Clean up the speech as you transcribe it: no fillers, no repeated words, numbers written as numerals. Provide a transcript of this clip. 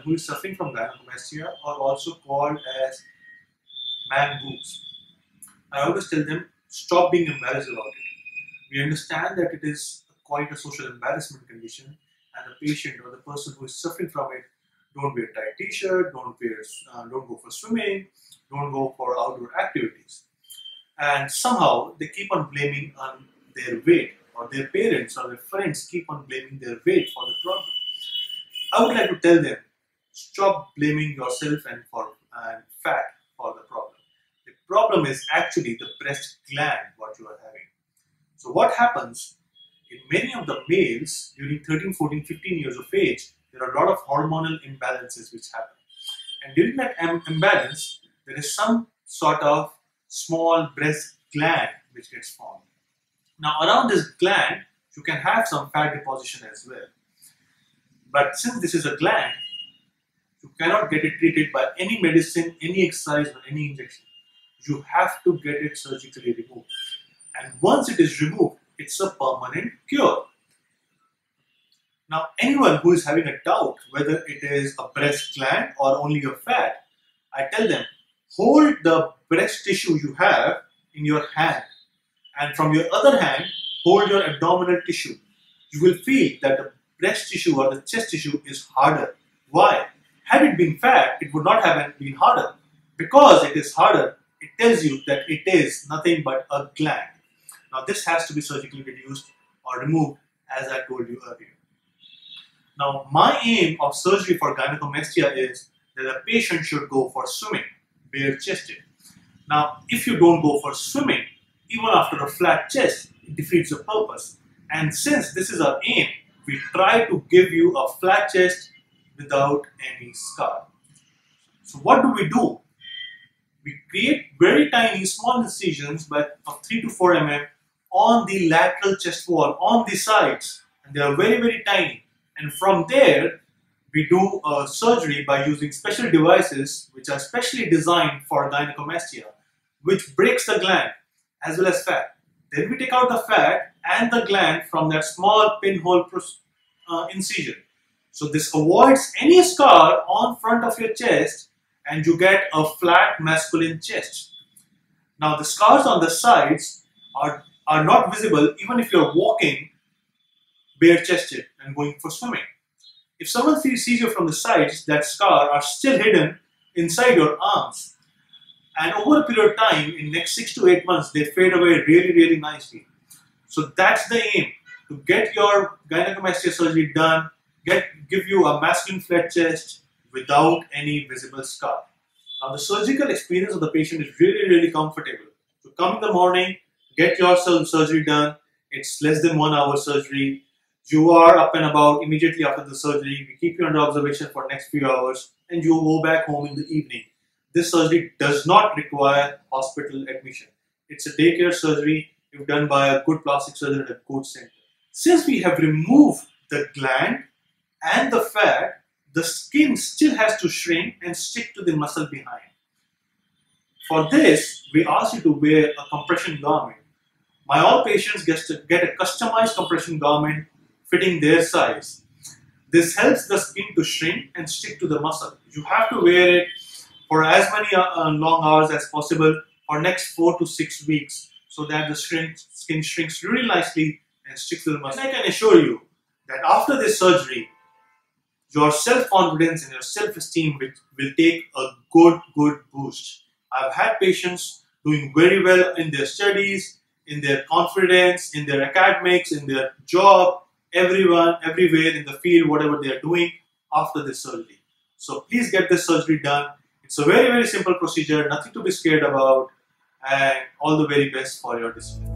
who is suffering from gynecomastia, or also called as man boobs, I always tell them, stop being embarrassed about it. We understand that it is quite a social embarrassment condition, and the patient or the person who is suffering from it don't wear tight t-shirt, don't go for swimming, don't go for outdoor activities. And somehow they keep on blaming on their weight, or their parents or their friends keep on blaming their weight for the problem. I would like to tell them, stop blaming yourself and fat for the problem. The problem is actually the breast gland what you are having. So what happens in many of the males during 13, 14, 15 years of age, there are a lot of hormonal imbalances which happen. And during that imbalance, there is some sort of small breast gland which gets formed. Now around this gland, you can have some fat deposition as well. But since this is a gland, you cannot get it treated by any medicine, any exercise or any injection. You have to get it surgically removed. And once it is removed, it's a permanent cure. Now anyone who is having a doubt whether it is a breast gland or only a fat, I tell them, hold the breast tissue you have in your hand, and from your other hand, hold your abdominal tissue. You will feel that the breast tissue or the chest tissue is harder. Why? Had it been fat, it would not have been harder. Because it is harder, it tells you that it is nothing but a gland. Now this has to be surgically reduced or removed, as I told you earlier. Now my aim of surgery for gynecomastia is that a patient should go for swimming, bare-chested. Now if you don't go for swimming, even after a flat chest, it defeats the purpose. And since this is our aim, we try to give you a flat chest without any scar. So what do? We create very tiny small incisions of 3 to 4 mm on the lateral chest wall, on the sides, and they are very, very tiny. And from there, we do surgery by using special devices which are specially designed for gynecomastia, which breaks the gland as well as fat. Then we take out the fat and the gland from that small pinhole incision. So this avoids any scar on front of your chest, and you get a flat masculine chest. Now the scars on the sides are not visible even if you're walking bare-chested and going for swimming. If someone sees you from the sides, that scar are still hidden inside your arms. And over a period of time, in next 6 to 8 months, they fade away really, really nicely. So that's the aim, to get your gynecomastia surgery done, give you a masculine flat chest without any visible scar. Now the surgical experience of the patient is really, really comfortable. So come in the morning, get your surgery done. It's less than 1 hour surgery. You are up and about immediately after the surgery. We keep you under observation for next few hours, and you go back home in the evening. This surgery does not require hospital admission. It's a daycare surgery if done by a good plastic surgeon at a good center. Since we have removed the gland and the fat, the skin still has to shrink and stick to the muscle behind. For this, we ask you to wear a compression garment. My all patients get a customized compression garment fitting their size. This helps the skin to shrink and stick to the muscle. You have to wear it for as many long hours as possible for next 4 to 6 weeks, so that the skin shrinks really nicely and sticks to the muscle. And I can assure you that after this surgery, your self-confidence and your self-esteem will take a good boost. I've had patients doing very well in their studies, in their confidence, in their academics, in their job, everywhere in the field, whatever they are doing after this surgery. So please get this surgery done. It's a very, very simple procedure, nothing to be scared about, and all the very best for your discipline.